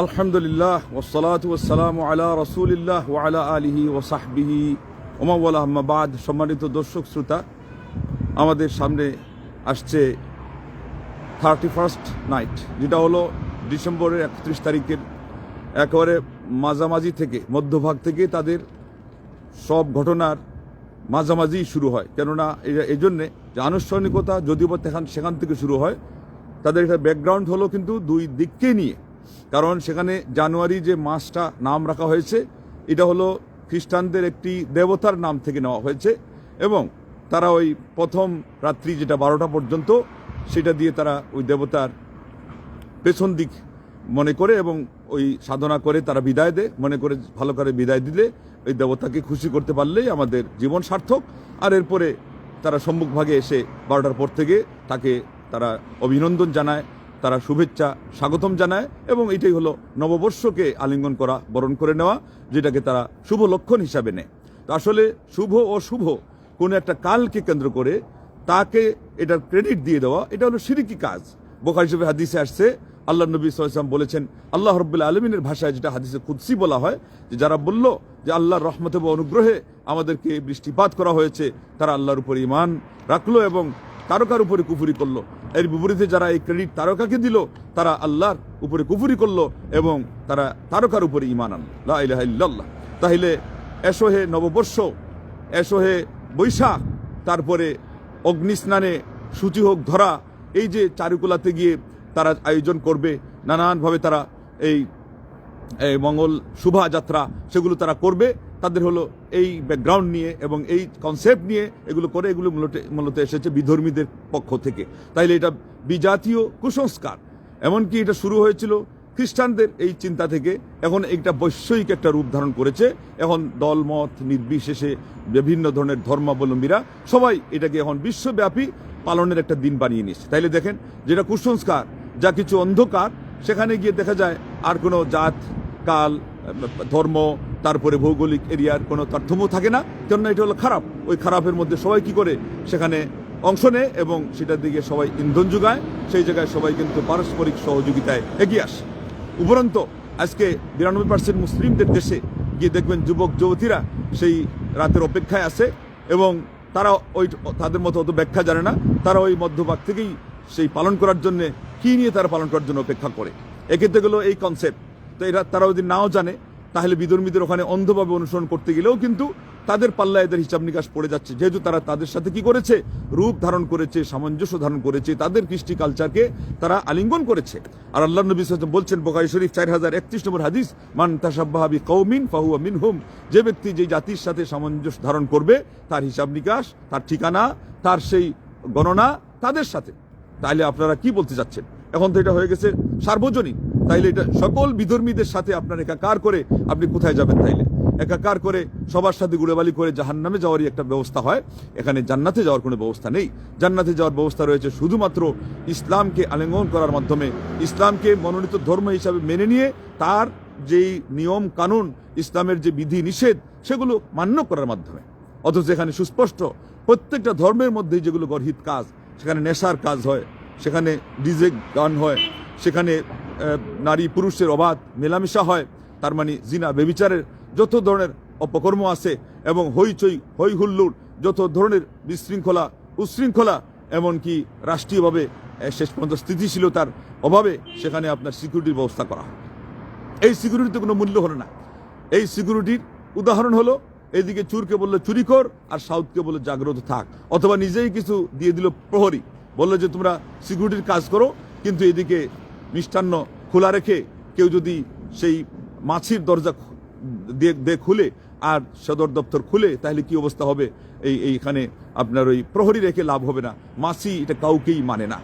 আলহামদুলিল্লাহ ওয়াসসালাতু ওয়াসসালামু আলা রাসূলিল্লাহ ওয়া আলা আলিহি ওয়া সাহবিহি ওয়া মান ওয়ালা আম্মা বাদ। সম্মানিত দর্শক শ্রোতা, আমাদের সামনে আসছে 31st নাইট, যেটা হলো ডিসেম্বরের 31 তারিখের একেবারে মাঝামাঝি থেকে, মধ্যভাগ থেকে তাদের সব ঘটনার মাঝামাঝি শুরু হয়। কেননা এই জন্যে যে আনুষ্ঠানিকতা যদিও বা সেখান থেকে শুরু হয়, তাদের একটা ব্যাকগ্রাউন্ড হলো কিন্তু দুই দিককে নিয়ে। কারণ সেখানে জানুয়ারি যে মাসটা নাম রাখা হয়েছে, এটা হলো খ্রিস্টানদের একটি দেবতার নাম থেকে নেওয়া হয়েছে, এবং তারা ওই প্রথম রাত্রি যেটা 12টা পর্যন্ত, সেটা দিয়ে তারা ওই দেবতার পেছন দিক মনে করে এবং ওই সাধনা করে তারা বিদায় দেয়, মনে করে ভালো করে বিদায় দিলে ওই দেবতাকে খুশি করতে পারলেই আমাদের জীবন সার্থক। আর এরপরে তারা সম্মুখভাগে এসে 12টার পর থেকে তাকে তারা অভিনন্দন জানায়, তারা শুভেচ্ছা স্বাগতম জানায়, এবং এটাই হলো নববর্ষকে আলিঙ্গন করা, বরণ করে নেওয়া, যেটাকে তারা শুভ লক্ষণ হিসাবে নেয়। তো আসলে শুভ ও শুভ কোনো একটা কালকে কেন্দ্র করে তাকে এটার ক্রেডিট দিয়ে দেওয়া, এটা হলো শিরকি কাজ। বুখারী শরীফে হাদিসে আসছে, আল্লাহ নবী সাল্লাল্লাহু আলাইহি ওয়াসাল্লাম বলেছেন, আল্লাহ রাব্বুল আলামিনের ভাষায় যেটা হাদিসে কুদসি বলা হয়, যে যারা বলল যে আল্লাহর রহমতে বা অনুগ্রহে আমাদেরকে বৃষ্টিপাত করা হয়েছে, তারা আল্লাহর উপর ঈমান রাখলো এবং তারকার উপরে কুফরি করলো। এর বিপরীতে যারা এই ক্রেডিট তারকাকে দিল, তারা আল্লাহর উপরে কুফরি করলো এবং তারা তারকার উপরে ঈমান আনলো। লা ইলাহা ইল্লাল্লাহ। তাহলে এসো হে নববর্ষ, এসো হে বৈশাখ, তারপরে অগ্নিস্নানে সূচি হোক ধরা, এই যে চারুকলাতে গিয়ে তারা আয়োজন করবে, নানানভাবে তারা এই মঙ্গল শোভাযাত্রা সেগুলো তারা করবে, তাদের হলো এই ব্যাকগ্রাউন্ড নিয়ে এবং এই কনসেপ্ট নিয়ে এগুলো করে। এগুলো মূলত এসেছে বিধর্মীদের পক্ষ থেকে। তাইলে এটা বিজাতীয় কুসংস্কার। এমনকি এটা শুরু হয়েছিল খ্রিস্টানদের এই চিন্তা থেকে, এখন এটা বৈশ্বিক একটা রূপ ধারণ করেছে। এখন দলমত নির্বিশেষে বিভিন্ন ধরনের ধর্মাবলম্বীরা সবাই এটাকে এখন বিশ্বব্যাপী পালনের একটা দিন বানিয়ে নিয়েছে। তাইলে দেখেন, যেটা কুসংস্কার, যা কিছু অন্ধকার, সেখানে গিয়ে দেখা যায় আর কোনো জাত, কাল, ধর্ম, তারপরে ভৌগোলিক এরিয়ার কোনো তারতম্য থাকে না। কেননা এটা হলো খারাপ। ওই খারাপের মধ্যে সবাই কি করে সেখানে অংশ নেয় এবং সেটার দিকে সবাই ইন্ধন যোগায়। সেই জায়গায় সবাই কিন্তু পারস্পরিক সহযোগিতায় এগিয়ে আসে। উপরন্ত আজকে 92% মুসলিমদের দেশে গিয়ে দেখবেন যুবক যুবতীরা সেই রাতের অপেক্ষায় আছে, এবং তারা ওই তাদের মতো অত ব্যাখ্যা জানে না। তারা ওই মধ্যভাগ থেকেই সেই পালন করার জন্য কি নিয়ে তারা পালন করার জন্য অপেক্ষা করে। এক্ষেত্রে গেলো এই কনসেপ্ট। তো এরা তারা যদি নাও জানে, তাহলে বিধর্মীদের ওখানে অন্ধভাবে অনুসরণ করতে গেলেও কিন্তু তাদের পাল্লায় এদের হিসাব নিকাশ পড়ে যাচ্ছে। যেহেতু তারা তাদের সাথে কি করেছে, রূপ ধারণ করেছে, সামঞ্জস্য ধারণ করেছে, তাদের কৃষ্টি কালচারকে তারা আলিঙ্গন করেছে। আর আল্লাহ নবী সাল্লাল্লাহু আলাইহি ওয়াসাল্লাম বলছেন, বুখারী শরীফ 4031 নম্বর হাদিস, মান তাশাব্বাহা বিকওমিন ফাহুয়া মিনহুম, যে ব্যক্তি যে জাতির সাথে সামঞ্জস্য ধারণ করবে, তার হিসাব নিকাশ, তার ঠিকানা, তার সেই গণনা তাদের সাথে। তাইলে আপনারা কি বলতে চাচ্ছেন? এখন তো এটা হয়ে গেছে সার্বজনীন। তাইলে এটা সকল বিধর্মীদের সাথে আপনার একাকার করে আপনি কোথায় যাবেন? তাইলে একাকার করে সবার সাথে গুড়েবালি করে জাহান্নামে যাওয়ারই একটা ব্যবস্থা হয়। এখানে জান্নাতে যাওয়ার কোনো ব্যবস্থা নেই। জান্নাতে যাওয়ার ব্যবস্থা রয়েছে শুধুমাত্র ইসলামকে আলিঙ্গন করার মাধ্যমে, ইসলামকে মনোনীত ধর্ম হিসাবে মেনে নিয়ে তার যেই নিয়ম কানুন, ইসলামের যে বিধি নিষেধ, সেগুলো মান্য করার মাধ্যমে। অথচ এখানে সুস্পষ্ট প্রত্যেকটা ধর্মের মধ্যেই যেগুলো গর্হিত কাজ, সেখানে নেশার কাজ হয়, সেখানে ডিজে গান হয়, সেখানে নারী পুরুষের অবাধ মেলামেশা হয়, তার মানে জিনা বেবিচারের যত ধরনের অপকর্ম আছে, এবং হইচই হই হুল্লোড়, যত ধরনের বিশৃঙ্খলা উশৃঙ্খলা, এমনকি রাষ্ট্রীয়ভাবে শেষ পর্যন্ত স্থিতিশীলতার অভাবে সেখানে আপনার সিকিউরিটির ব্যবস্থা করা হয়। এই সিকিউরিটিতে কোনো মূল্য হলো না। এই সিকিউরিটির উদাহরণ হলো, এদিকে চুরকে বললো চুরি কর, আর সাউথকে বললো জাগ্রত থাক, অথবা নিজেই কিছু দিয়ে দিল প্রহরী, বললো যে তোমরা সিকিউরিটির কাজ করো, কিন্তু এদিকে মিষ্টান্ন খোলা রেখে কেউ যদি সেই মাছির দরজা দিয়ে খুলে আর সদর দপ্তর খুলে, তাহলে কি অবস্থা হবে? এইখানে আপনার ওই প্রহরী রেখে লাভ হবে না। মাছি এটা কাউকেই মানে না।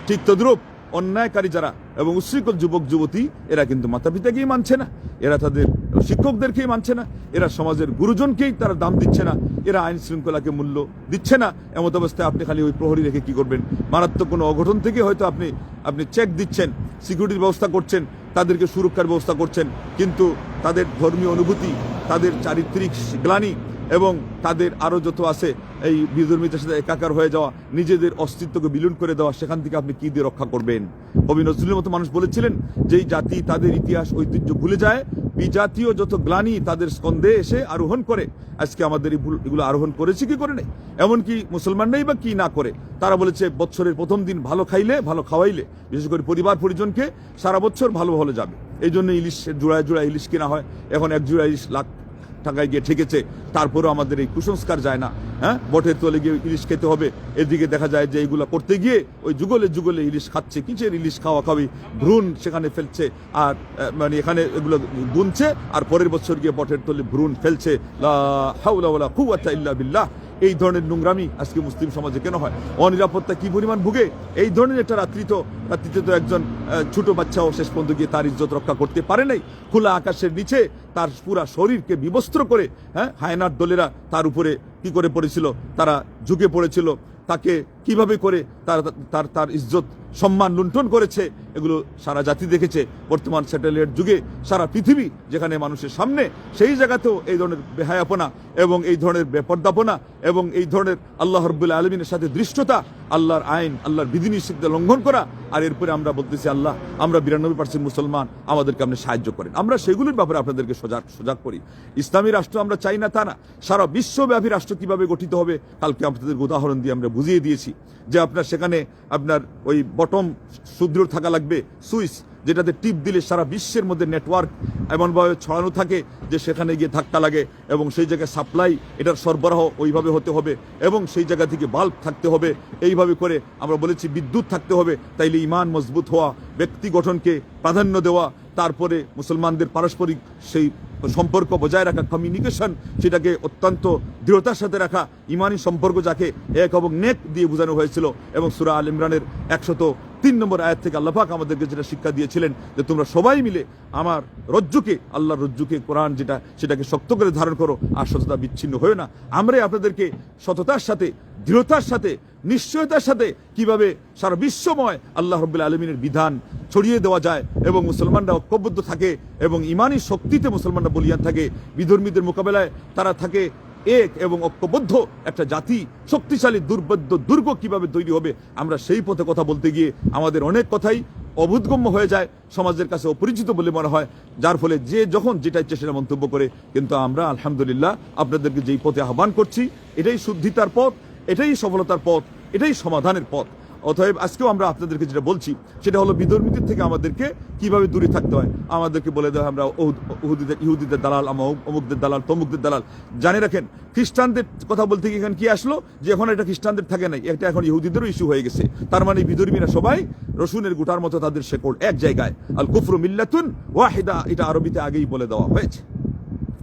ঠিক তদ্রূপ অন্যায়কারী যারা এবং উশৃঙ্খল যুবক যুবতী, এরা কিন্তু মাতা পিতাকেই মানছে না, এরা তাদের শিক্ষকদেরকেই মানছে না, এরা সমাজের গুরুজনকেই তারা দাম দিচ্ছে না, এরা আইন শৃঙ্খলাকে মূল্য দিচ্ছে না। এমত অবস্থায় আপনি খালি ওই প্রহরী রেখে কি করবেন? মারাত্মক কোনো অঘটন থেকে হয়তো আপনি চেক দিচ্ছেন, সিকিউরিটির ব্যবস্থা করছেন, তাদেরকে সুরক্ষার ব্যবস্থা করছেন, কিন্তু তাদের ধর্মীয় অনুভূতি, তাদের চারিত্রিক গ্লানি এবং তাদের আরও যত আছে এই বিধর্মীদের সাথে একাকার হয়ে যাওয়া, নিজেদের অস্তিত্বকে বিলীন করে দেওয়া, সেখান থেকে আপনি কি দিয়ে রক্ষা করবেন? কবি নজরুলের মতো মানুষ বলেছিলেন, যেই জাতি তাদের ইতিহাস ঐতিহ্য ভুলে যায়, বিজাতীয় যত গ্লানি তাদের স্কন্ধে এসে আরোহণ করে। আজকে আমাদের এগুলো আরোহণ করেছে কি করে নেই? এমনকি মুসলমানরাই বা কি না করে? তারা বলেছে বছরের প্রথম দিন ভালো খাইলে, ভালো খাওয়াইলে, বিশেষ করে পরিবার পরিজনকে সারা বছর ভালো ভালো যাবে। এই জন্য ইলিশের জোড়ায় জোড়ায় ইলিশ কেনা হয়। এখন এক জোড়া ইলিশ লাখ টাকায় গিয়ে ঠেকেছে, তারপরেও আমাদের এই কুসংস্কার যায় না। হ্যাঁ, বটের তলে গিয়ে ইলিশ খেতে হবে। এদিকে দেখা যায় যে এইগুলো করতে গিয়ে ওই যুগলে যুগলে ইলিশ খাচ্ছে। কিসের ইলিশ খাওয়া খাওয়ি, ভ্রূণ সেখানে ফেলছে, আর মানে এখানে এগুলো গুনছে, আর পরের বছর গিয়ে বটের তলে ভ্রূণ ফেলছে। লা হাওলা ওয়ালা কুওয়াতা ইল্লা বিল্লাহ। এই ধরনের নোংরামি আজকে মুসলিম সমাজে কেন হয়? অনিরাপত্তা কি পরিমাণ ভুগে। এই ধরনের একটা রাত্রিতে তো একজন ছোট বাচ্চাও শেষ পর্যন্ত গিয়ে তার ইজ্জত রক্ষা করতে পারে নাই। খোলা আকাশের নিচে তার পুরা শরীরকে বিবস্ত্র করে, হ্যাঁ, হায়নার দলেরা তার উপরে কি করে পড়েছিল, তারা ঝুঁকে পড়েছিল, তাকে কিভাবে করে তার ইজ্জত সম্মান লুণ্ঠন করেছে, এগুলো সারা জাতি দেখেছে। বর্তমান স্যাটেলাইট যুগে সারা পৃথিবী যেখানে মানুষের সামনে, সেই জায়গাতেও এই ধরনের বেহায়াপনা এবং এই ধরনের বেপর্দাপনা এবং এই ধরনের আল্লাহ রাব্বুল আলামিনের সাথে দৃষ্টতা, আল্লাহর আইন, আল্লাহর বিধিনিষেধ লঙ্ঘন করা। আর এরপরে আমরা বলতেছি আল্লাহ, আমরা 92% মুসলমান, আমাদেরকে আপনি সাহায্য করেন। আমরা সেগুলোর ব্যাপারে আপনাদেরকে সজাগ করি। ইসলামী রাষ্ট্র আমরা চাই না তা না, সারা বিশ্বব্যাপী রাষ্ট্র কিভাবে গঠিত হবে কালকে আপনাদের উদাহরণ দিয়ে আমরা বুঝিয়ে দিয়েছি। যে আপনার সেখানে আপনার ওই বটম সুদৃঢ় থাকা লাগবে, সুইচ, যেটাতে টিপ দিলে সারা বিশ্বের মধ্যে নেটওয়ার্ক এমনভাবে ছড়ানো থাকে যে সেখানে গিয়ে ধাক্কা লাগে, এবং সেই জায়গায় সাপ্লাই, এটার সরবরাহ ওইভাবে হতে হবে, এবং সেই জায়গা থেকে বাল্ব থাকতে হবে। এইভাবে করে আমরা বলেছি বিদ্যুৎ থাকতে হবে। তাইলে ইমান মজবুত হওয়া, ব্যক্তি গঠনকে প্রাধান্য দেওয়া, তারপরে মুসলমানদের পারস্পরিক সেই সম্পর্ক বজায় রাখা, কমিউনিকেশন, সেটাকে অত্যন্ত দৃঢ়তার সাথে রাখা, ইমানি সম্পর্ক যাকে এক এবং নেক দিয়ে বোঝানো হয়েছিল। এবং সূরা আল ইমরানের 103 নম্বর আয়াত থেকে আল্লাহ পাক আমাদেরকে যেটা শিক্ষা দিয়েছিলেন, যে তোমরা সবাই মিলে আমার রজ্জুকে, আল্লাহর রজ্জুকে, কোরআন যেটা, সেটাকে শক্ত করে ধারণ করো, আর সততা বিচ্ছিন্ন হয়েও না। আমরাই আপনাদেরকে সততার সাথে, দৃঢ়তার সাথে, নিশ্চয়তার সাথে কিভাবে সারা বিশ্বময় আল্লাহ রাব্বুল আলামিনের বিধান ছড়িয়ে দেওয়া যায় এবং মুসলমানরা ঐক্যবদ্ধ থাকে এবং ইমানি শক্তিতে মুসলমানরা বলিয়ান থাকে, বিধর্মীদের মোকাবেলায় তারা থাকে এক এবং ঐক্যবদ্ধ একটা জাতি, শক্তিশালী দুর্গ কিভাবে তৈরি হবে, আমরা সেই পথে কথা বলতে গিয়ে আমাদের অনেক কথাই অবোধগম্য হয়ে যায়, সমাজের কাছে অপরিচিত বলে মনে হয়, যার ফলে যে যখন যেটা ইচ্ছে সেটা মন্তব্য করে। কিন্তু আমরা আলহামদুলিল্লাহ আপনাদেরকে যেই পথে আহ্বান করছি, এটাই শুদ্ধিতার পথ, এটাই সফলতার পথ, এটাই সমাধানের পথ। অতএব আজকেও আমরা আপনাদেরকে যেটা বলছি সেটা হলো বিধর্মীদের থেকে আমাদেরকে কিভাবে দূরে থাকতে হয়। আমাদেরকে বলে দেওয়া আমরা ইহুদিদের দালাল, অমুকদের দালাল, তমুকদের দালাল। জানে রাখেন, খ্রিস্টানদের কথা বলতে গিয়ে এখানে কি আসলো, যে এখন এটা খ্রিস্টানদের থাকে নাই, এটা এখন ইহুদিদেরও ইস্যু হয়ে গেছে। তার মানে বিধর্মীরা সবাই রসুনের গুটার মতো, তাদের শেকড় এক জায়গায়। আল কুফরু মিল্লাতুন ওয়াহিদা, এটা আরবিতে আগেই বলে দেওয়া হয়েছে।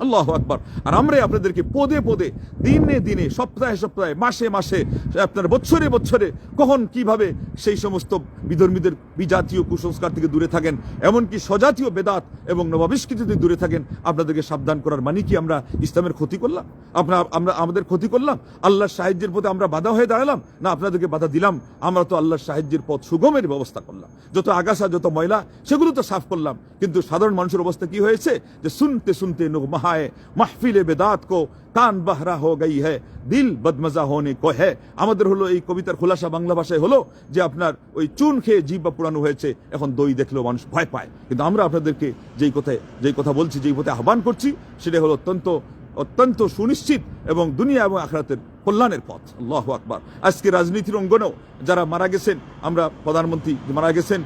আল্লাহু আকবার। আর আমরাই আপনাদেরকে পদে পদে, দিনে দিনে, সপ্তাহে সপ্তাহে, মাসে মাসে, আপনার বছরে বছরে কখন কিভাবে সেই সমস্ত বিধর্মীদের বিজাতীয় কুসংস্কার থেকে দূরে থাকেন, এমনকি স্বজাতীয় বেদাত এবং নবাবিষ্কৃতি থেকে দূরে থাকেন, আপনাদেরকে সাবধান করার মানে কি আমরা ইসলামের ক্ষতি করলাম? আমরা আমাদের ক্ষতি করলাম? আল্লাহর সাহায্যের পথে আমরা বাধা হয়ে দাঁড়ালাম, না আপনাদেরকে বাধা দিলাম? আমরা তো আল্লাহর সাহায্যের পথ সুগমের ব্যবস্থা করলাম, যত আগাছা যত ময়লা সেগুলো তো সাফ করলাম। কিন্তু সাধারণ মানুষের অবস্থা কি হয়েছে, যে শুনতে শুনতে মাহফিলে বেদাত কো কান বাহরা হো গই হ্যায়, দিল বদমজা হোনে কো হ্যায়। আমাদের হলো এই কবিতার খোলাসা বাংলা ভাষায় হলো যে আপনার ওই চুন খেয়ে জিহ্বা পুরানো হয়েছে, এখন দই দেখলেও মানুষ ভয় পায়। কিন্তু আমরা আপনাদেরকে যেই কথা বলছি, যেই পথে আহ্বান করছি, সেটা হলো অত্যন্ত সুনিশ্চিত এবং দুনিয়া এবং আখিরাতের কল্যাণের পথ। আল্লাহু আকবার। আজকে রাজনীতির অঙ্গনেও যারা মারা গেছেন, আমরা প্রধানমন্ত্রী মারা গেছেন,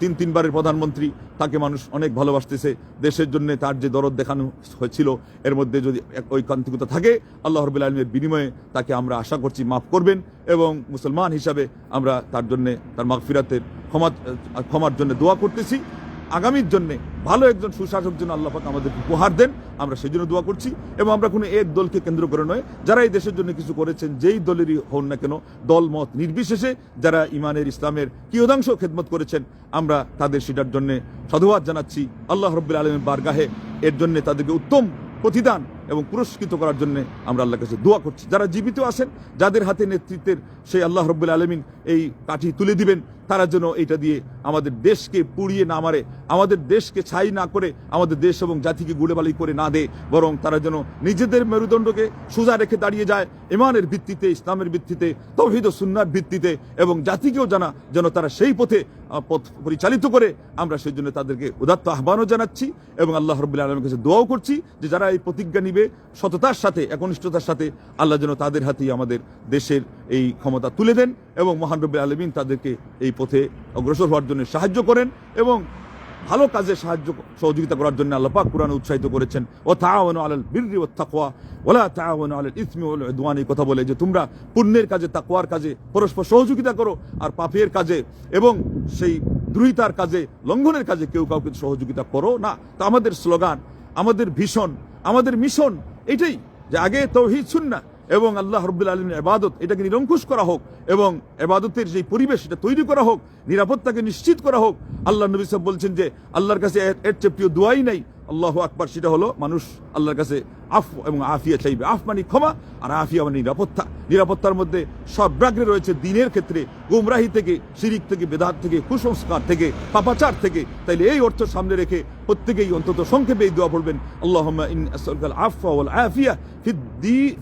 3 বারের প্রধানমন্ত্রী, তাকে মানুষ অনেক ভালোবাসতেছে। দেশের জন্য তার যে দরদ দেখানো হয়েছিল, এর মধ্যে যদি ঐকান্তিকতা থাকে, আল্লাহ রাব্বুল আলামিনের বিনিময়ে তাকে আমরা আশা করছি মাফ করবেন, এবং মুসলমান হিসাবে আমরা তার জন্য, তার মাগফিরাতের ক্ষমার জন্য দোয়া করতেছি। আগামীর জন্য ভালো একজন সুশাসক যেন আল্লাহ পাক আমাদের উপহার দেন, আমরা সেই জন্য দোয়া করছি। এবং আমরা কোনো এক দলকে কেন্দ্র করে নয়, যারা এই দেশের জন্য কিছু করেছেন, যেই দলেরই হন না কেন, দল মত নির্বিশেষে যারা ইমানের, ইসলামের কিয়দাংশ খেদমত করেছেন, আমরা তাদের সেটার জন্য সাধুবাদ জানাচ্ছি। আল্লাহ রাব্বুল আলামিনের বারগাহে এর জন্য তাদেরকে উত্তম প্রতিদান এবং পুরস্কৃত করার জন্য আমরা আল্লাহর কাছে দোয়া করছি। যারা জীবিত আছেন, যাদের হাতে নেতৃত্বের সেই আল্লাহ রাব্বুল আলামিন এই কাঠি তুলে দিবেন, তারা যেন এটা দিয়ে আমাদের দেশকে পুড়িয়ে না মারে, আমাদের দেশকে ছাই না করে, আমাদের দেশ এবং জাতিকে গুড়েবালি করে না দেয়, বরং তারা যেন নিজেদের মেরুদণ্ডকে সোজা রেখে দাঁড়িয়ে যায় ইমানের ভিত্তিতে, ইসলামের ভিত্তিতে, তাওহীদ ও সুন্নাহর ভিত্তিতে, এবং জাতিকেও যেন তারা সেই পথে পথ পরিচালিত করে। আমরা সেই জন্য তাদেরকে উদাত্ত আহ্বানও জানাচ্ছি এবং আল্লাহ রাব্বুল আলামিনের কাছে দোয়াও করছি যে যারা এই প্রতিজ্ঞা নিবে সততার সাথে, একনিষ্ঠতার সাথে, আল্লাহ যেন তাদের হাতেই আমাদের দেশের এই ক্ষমতা তুলে দেন এবং মহান রব্বুল আলামিন তাদেরকে এই পথে অগ্রসর হওয়ার জন্য সাহায্য করেন এবং ভালো কাজে সহযোগিতা করার জন্য আল্লাহ পাক কুরআনে উৎসাহিত করেছেন, ও তাআওয়ানু আলাল বিররি ওয়াত তাকওয়া ওয়ালা তাআওয়ানু আলাল ইসমি ওয়াল উদওয়ান। এই কথা বলে যে তোমরা পুণ্যের কাজে, তাকওয়ার কাজে পরস্পর সহযোগিতা করো, আর পাপের কাজে এবং সেই দ্রোহিতার কাজে, লঙ্ঘনের কাজে কেউ কাউকে সহযোগিতা করো না। তা আমাদের স্লোগান, আমাদের ভীষণ, আমাদের মিশন এটাই যে আগে তাওহীদ সুন্নাহ এবং আল্লাহ রাব্বুল আলামিনের ইবাদত, এটাকে নিরঙ্কুশ করা হোক এবং ইবাদতের যে পরিবেশ এটা তৈরি করা হোক, নিরাপত্তাকে নিশ্চিত করা হোক। আল্লাহ নবী সাহেব বলছেন যে আল্লাহর কাছে এর চেয়ে প্রিয় দোয়াই নাই, আল্লাহু আকবার। সেটা হলো মানুষ আল্লাহর কাছে আফ এবং আফিয়া চাইবে। আফ মানে ক্ষমা, আর আফিয়া মানে নিরাপত্তা। নিরাপত্তার মধ্যে সর্বাগ্রে রয়েছে দ্বীনের ক্ষেত্রে গুমরাহি থেকে, শিরিক থেকে, বেদাত থেকে, কুসংস্কার থেকে, পাপাচার থেকে। তাইলে এই অর্থ সামনে রেখে প্রত্যেকেই অন্তত সংক্ষেপে এই দোয়া পড়বেন, আল্লাহুম্মা ইন্নী আসআলুকাল আফওয়া ওয়াল আফিয়া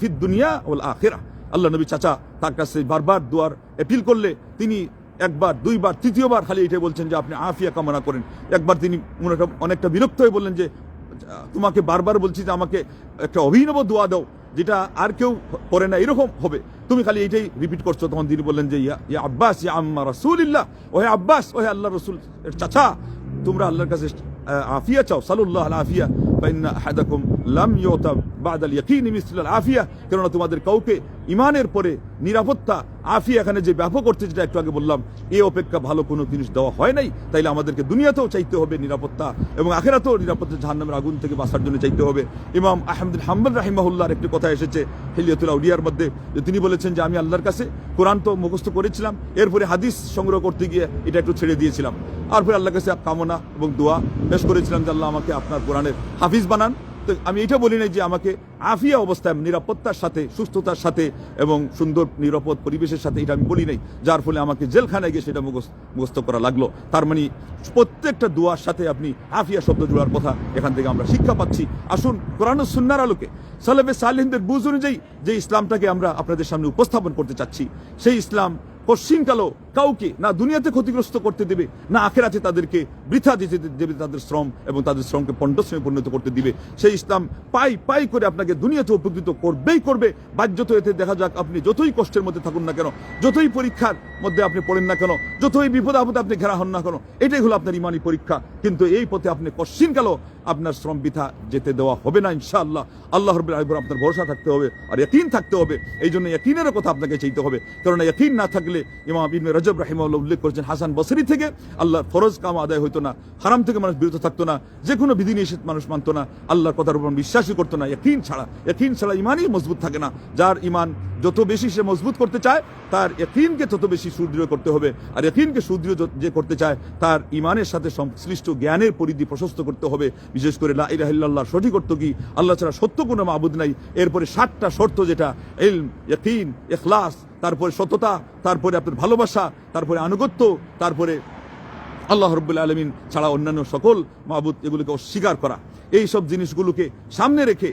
ফিদ দুনিয়া ওয়াল আখিরাহ। আল্লাহ নবী চাচা তার কাছে বারবার দোয়ার অ্যাপিল করলে তিনি একবার, দুইবার, তৃতীয়বার খালি এটাই বলছেন যে আপনি আফিয়া কামনা করেন। একবার তিনি অনেকটা বিরক্ত হয়ে বললেন যে তোমাকে বারবার বলছি যে আমাকে একটা অভিনব দোয়া দাও যেটা আর কেউ করে না, এরকম হবে, তুমি খালি এইটাই রিপিট করছো। তখন তিনি বললেন যে ইয়া আব্বাস ইয়া আম্মা রাসূলিল্লাহ, ওহে আব্বাস, ওহে আল্লাহ রসুল চাচা, তোমরা আল্লাহর কাছে আফিয়া চাও। সাল্লাল্লাহু আলা আফিয়া ফাইন্না আহাদাকুম লাম ইউতা বাদাল ইয়াকিনি মিসলাল আফিয়া। কেননা তোমাদের কাউকে ইমানের পরে নিরাপত্তা, আফিয়া এখানে যে ব্যাপক করতে, যেটা একটু আগে বললাম, এ অপেক্ষা ভালো কোনো জিনিস দেওয়া হয় নাই। তাইলে আমাদেরকে দুনিয়াতেও চাইতে হবে নিরাপত্তা এবং আখিরাতেও নিরাপত্তা, জাহান্নামের আগুন থেকে বাঁচার জন্য চাইতে হবে। ইমাম আহমদ বিন হাম্বল রাহিমাহুল্লাহর একটি কথা এসেছে হিলিয়াতুল আউলিয়ার মধ্যে, যে তিনি বলেছেন যে আমি আল্লাহর কাছে কোরআন তো মুখস্থ করেছিলাম, এরপরে হাদিস সংগ্রহ করতে গিয়ে এটা একটু ছেড়ে দিয়েছিলাম, তারপরে আল্লাহর কাছে কামনা এবং দোয়া পেশ করেছিলাম যে আল্লাহ আমাকে আপনার কোরআনের হাফিজ বানান। তো আমি এটা বলি নাই যে আমাকে আফিয়া অবস্থায়, নিরাপত্তার সাথে, সুস্থতার সাথে এবং সুন্দর নিরাপদ পরিবেশের সাথে, এটা আমি বলি নাই, যার ফলে আমাকে জেলখানায় গিয়ে সেটা মুখস্থ করা লাগলো। তার মানে প্রত্যেকটা দোয়ার সাথে আপনি আফিয়া শব্দ জোড়ার কথা এখান থেকে আমরা শিক্ষা পাচ্ছি। আসুন কোরআন ও সুন্নাহর আলোকে সালাফে সালেহিনদের বুঝ অনুযায়ী যে ইসলামটাকে আমরা আপনাদের সামনে উপস্থাপন করতে চাচ্ছি, সেই ইসলাম পশ্চিমকালও কাউকে না দুনিয়াতে ক্ষতিগ্রস্ত করতে দেবে, না আখেরাতে তাদেরকে বৃথা দিতে দেবে তাদের শ্রম, এবং তাদের শ্রমকে পণ্ডশ্রমে পরিণত করতে দিবে। সেই ইসলাম পাই পাই করে আপনাকে দুনিয়াতে উপকৃত করবেই করবে। বাধ্যত এতে দেখা যাক আপনি যতই কষ্টের মধ্যে থাকুন না কেন, যতই পরীক্ষার মধ্যে আপনি পড়েন না কেন, যতই বিপদ আপদে আপনি ঘেরা হন না কেন, এটাই হলো আপনার ইমানি পরীক্ষা। কিন্তু এই পথে আপনি পশ্চিমকালও আপনার শ্রম বৃথা যেতে দেওয়া হবে না ইনশাআল্লাহ। আল্লাহ রাব্বুল আলামিন আপনার ভরসা থাকতে হবে আর ইয়াকিন থাকতে হবে। এই জন্য ইয়াকিনের কথা আপনাকে চাইতে হবে, কারণ ইয়াকিন না থাকলে, ইমাম ইবনে রজব রাহিমাহুল্লাহ উল্লেখ করেছেন, হাসান বসরি থেকে আল্লাহর ফরজ কাম আদায় হতো না, হারাম থেকে মানুষ বিরত থাকতো না, যে কোনো বিধিনিষেধ মানুষ মানতো না, আল্লাহর কথার উপর বিশ্বাসই করতো না। ইয়াকিন ছাড়া ইমানই মজবুত থাকে না। যার ইমান যত বেশি সে মজবুত করতে চায়, তার ইয়াকিনকে তত বেশি সুদৃঢ় করতে হবে, আর ইয়াকিনকে সুদৃঢ় যে করতে চায়, তার ইমানের সাথে সংশ্লিষ্ট জ্ঞানের পরিধি প্রশস্ত করতে হবে। বিশেষ করে লা ইলাহা ইল্লাল্লাহর সঠিক অর্থ কি, আল্লাহ ছাড়া সত্য কোনো মাবুদ নাই। এরপরে 7টা শর্ত, যেটা ইলম, ইয়াকিন, ইখলাস, তারপরে সততা, তারপরে আপনার ভালোবাসা, তারপরে আনুগত্য, তারপরে আল্লাহ রাব্বুল আলামিন ছাড়া অন্যান্য সকল মাবুদ, এগুলোকে অস্বীকার করা। এই সব জিনিসগুলোকে সামনে রেখে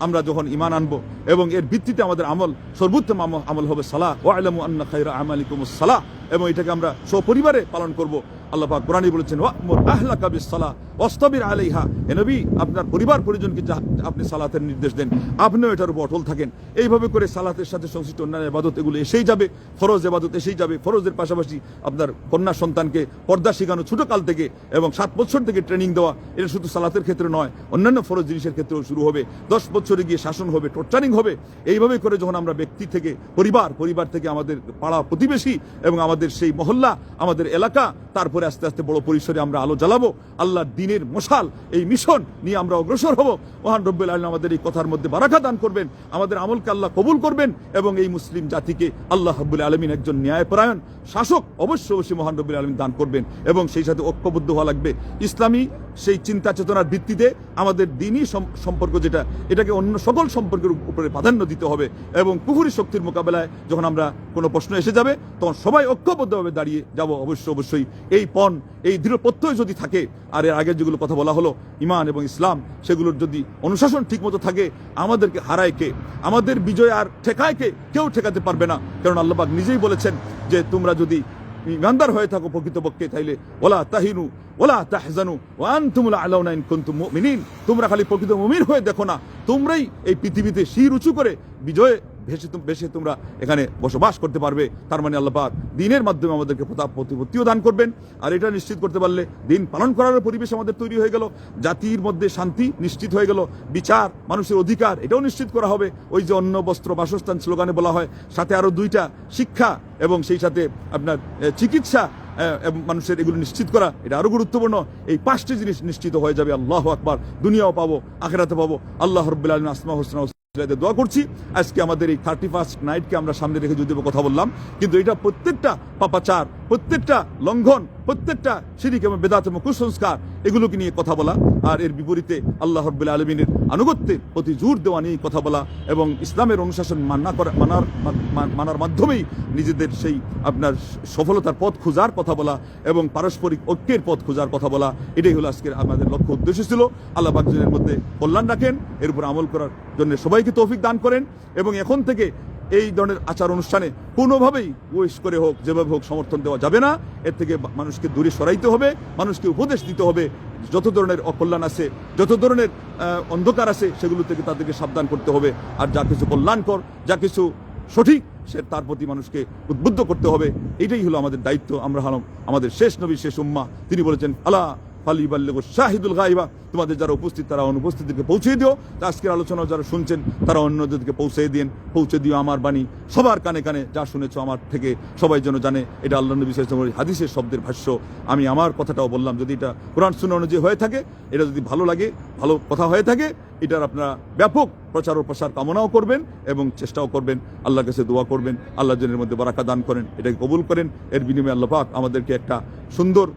আমরা যখন ঈমান আনবো এবং এর ভিত্তিতে আমাদের আমল, সর্বোত্তম আমল হবে সালাহ, ওয়া'লামু আন্না খায়রা আমালিকুমুস সালাহ, এবং এটাকে আমরা সপরিবারে পালন করব। আল্লাহ পাক কোরআনে বলেছেন, ওয়া'মুর আহলাকা বিস-সালাহ ওয়াসতাবির আলাইহা। এ নবী, আপনার পরিবার পরিজনকে আপনি সালাতের নির্দেশ দেন, আপনিও এটার উপর অটল থাকেন। এইভাবে করে সালাতের সাথে সংশ্লিষ্ট অন্যান্য ইবাদত এগুলো এসেই যাবে, ফরজ ইবাদত এসেই যাবে। ফরজের পাশাপাশি আপনার কন্যা সন্তানকে পর্দা শেখানো ছোটকাল থেকে এবং 7 বছর থেকে ট্রেনিং দেওয়া, এটা শুধু সালাতের ক্ষেত্রে নয়, অন্যান্য ফরজ জিনিসের ক্ষেত্রেও শুরু হবে। 10 বছরে গিয়ে শাসন হবে, টর্চারিং হবে। এইভাবে করে যখন আমরা ব্যক্তি থেকে পরিবার থেকে আমাদের পাড়া প্রতিবেশী এবং আমাদের সেই মহল্লা, আমাদের এলাকা, তারপরে আস্তে আস্তে বড় পরিসরে আমরা আলো জ্বালাবো, আল্লাহর দ্বীনের মশাল, এই মিশন নিয়ে আমরা অগ্রসর হব। মহান রব্বুল আলামিন আমাদের এই কথার মধ্যে বারাকা দান করবেন, আমাদের আমলকে আল্লাহ কবুল করবেন, এবং এই মুসলিম জাতিকে আল্লাহ রব্বুল আলামিন একজন ন্যায়পরায়ণ শাসক অবশ্যই মহান রব্বুল আলামিন দান করবেন। এবং সেই সাথে ঐক্যবদ্ধ হওয়া লাগবে। ইসলামী সেই চিন্তা চেতনার ভিত্তিতে আমাদের দিনই সম্পর্ক যেটা, এটাকে অন্য সকল সম্পর্কের উপরে প্রাধান্য দিতে হবে। এবং কুফরি শক্তির মোকাবেলায় যখন আমরা কোনো প্রশ্ন এসে যাবে, তখন সবাই ঐক্যবদ্ধভাবে দাঁড়িয়ে যাব। অবশ্যই এই এই দৃঢ় প্রত্যয় যদি থাকে, আর এর আগের যেগুলো কথা বলা হলো ঈমান এবং ইসলাম, সেগুলোর যদি অনুশাসন ঠিকমতো থাকে, আমাদেরকে হারায় কে, আমাদের বিজয় আর ঠেকায় কে, কেউ ঠেকাতে পারবে না। কারণ আল্লাহ পাক নিজেই বলেছেন যে তোমরা যদি ইমানদার হয়ে থাকো প্রকৃতপক্ষে, তাইলে ওয়ালা তাহিনু ওয়ালা তাহজানু ওয়া আনতুমুল আলাউনা ইন কুনতুম মুমিনিন, তোমরা খালি প্রকৃত মুমিন হয়ে দেখো না, তোমরাই এই পৃথিবীতে শির উঁচু করে বিজয়ে ভেসে তোমরা এখানে বসবাস করতে পারবে। তার মানে আল্লাহ পাক দিনের মাধ্যমে আমাদেরকে প্রতিপত্তিও দান করবেন। আর এটা নিশ্চিত করতে পারলে দিন পালন করার পরিবেশ আমাদের তৈরি হয়ে গেল, জাতির মধ্যে শান্তি নিশ্চিত হয়ে গেল, বিচার, মানুষের অধিকার এটাও নিশ্চিত করা হবে। ওই যে অন্ন বস্ত্র বাসস্থান স্লোগানে বলা হয়, সাথে আরো দুইটা শিক্ষা এবং সেই সাথে আপনার চিকিৎসা এবং মানুষের এগুলো নিশ্চিত করা, এটা আরো গুরুত্বপূর্ণ। এই 5টি জিনিস নিশ্চিত হয়ে যাবে। আল্লাহু আকবার, দুনিয়াও পাবো, আখিরাতে পাবো। আল্লাহ রাব্বুল আলামিন আসমা হোসনা দোয়া করছি আজকে আমাদের এই 31st নাইটকে আমরা সামনে রেখে যদিও কথা বললাম, কিন্তু এটা প্রত্যেকটা পাপাচার, প্রত্যেকটা লঙ্ঘন, প্রত্যেকটা শিরক এবং বেদাত এবং কুসংস্কার, এগুলোকে নিয়ে কথা বলা, আর এর বিপরীতে আল্লাহ রাব্বুল আলামিনের আনুগত্যের প্রতি জোর দেওয়া নিয়ে কথা বলা, এবং ইসলামের অনুশাসন মানার মাধ্যমেই নিজেদের সেই আপনার সফলতার পথ খোঁজার কথা বলা এবং পারস্পরিক ঐক্যের পথ খোঁজার কথা বলা, এটাই হলো আজকের আমাদের লক্ষ্য উদ্দেশ্য ছিল। আল্লাহ পাক এর মধ্যে কল্যাণ রাখেন, এর উপর আমল করার জন্য সবাইকে তৌফিক দান করেন। এবং এখন থেকে এই ধরনের আচার অনুষ্ঠানে কোনোভাবেই ওয়েস করে হোক, যেভাবে হোক সমর্থন দেওয়া যাবে না। এর থেকে মানুষকে দূরে সরাইতে হবে, মানুষকে উপদেশ দিতে হবে, যত ধরনের অকল্যাণ আছে, যত ধরনের অন্ধকার আছে, সেগুলো থেকে তাদেরকে সাবধান করতে হবে। আর যা কিছু কল্যাণকর, যা কিছু সঠিক, সে তার প্রতি মানুষকে উদ্বুদ্ধ করতে হবে। এটাই হলো আমাদের দায়িত্ব। আমরা হলাম আমাদের শেষ নবী, শেষ উম্মাহ। তিনি বলেছেন আলা ফালিবাল্লিগু শাহিদুল গায়বা, তোমাদের যারা উপস্থিত তারা অনুপস্থিতদেরকে পৌঁছে দিও। আজকের আলোচনা যারা শুনছেন তারা অন্যদেরকে পৌঁছে দিও আমার বাণী সবার কানে কানে, যা শুনেছো আমার থেকে সবাই যেন জানে। এটা আল্লাহ নবী সাল্লাল্লাহু আলাইহি ওয়াসাল্লামের হাদিসের শব্দের ভাষ্য। আমি আমার কথাটাও বললাম, যদি এটা কোরআন সুন্নাহ অনুযায়ী হয়ে থাকে, এটা যদি ভালো লাগে, ভালো কথা হয়ে থাকে, এটার আপনারা ব্যাপক প্রচার ও প্রসার কামনাও করবেন এবং চেষ্টাও করবেন। আল্লাহর কাছে দোয়া করবেন আল্লাহ যেন এর মধ্যে বারাকা দান করেন, এটাকে কবুল করেন। এর বিনিময়ে আল্লাহ পাক আমাদেরকে একটা সুন্দর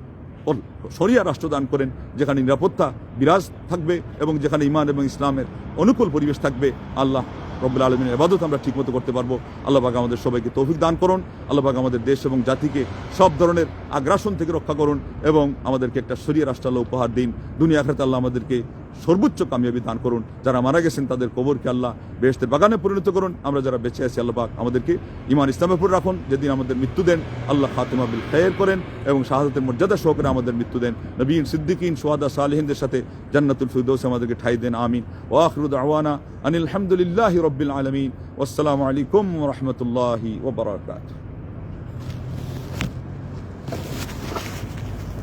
শরিয়া রাষ্ট্র দান করেন, যেখানে নিরাপত্তা বিরাজ থাকবে এবং যেখানে ঈমান এবং ইসলামের অনুকূল পরিবেশ থাকবে। আল্লাহ রব্বুল আলামিনের ইবাদত আমরা ঠিকমতো করতে পারবো। আল্লাহ পাক আমাদের সবাইকে তৌফিক দান করুন। আল্লাহ পাক আমাদের দেশ এবং জাতিকে সব ধরনের আগ্রাসন থেকে রক্ষা করুন এবং আমাদেরকে একটা শরিয়া রাষ্ট্র আল্লাহ উপহার দিন। দুনিয়া আখিরাতে আল্লাহ আমাদেরকে সর্বোচ্চ কামিয়াবি দান করুন। যারা মারা গেছেন তাদের কবরকে আল্লাহ বেহেশতের বাগানে পরিণত করুন। আমরা যারা বেঁচে আছি আল্লাহ পাক আমাদেরকে ঈমান ইসলামের উপর রাখুন। যেদিন আমাদের মৃত্যু দেন আল্লাহ খাতিমা বিল খায়র করেন এবং শাহাদাতের মর্যাদা সহকারে আমাদের মৃত্যু দেন। নবীন সিদ্দিকিন শুহাদা সালেহিনদের সাথে জান্নাতুল ফিরদৌসে আমাদেরকে ঠাঁই দেন। আমিন। ওয়া আখিরু দাওয়ানা আনিল হামদুলিল্লাহি রাব্বিল আলামিন। ওয়াসসালামু আলাইকুম ওয়া রাহমাতুল্লাহি ওয়া বারাকাতুহু।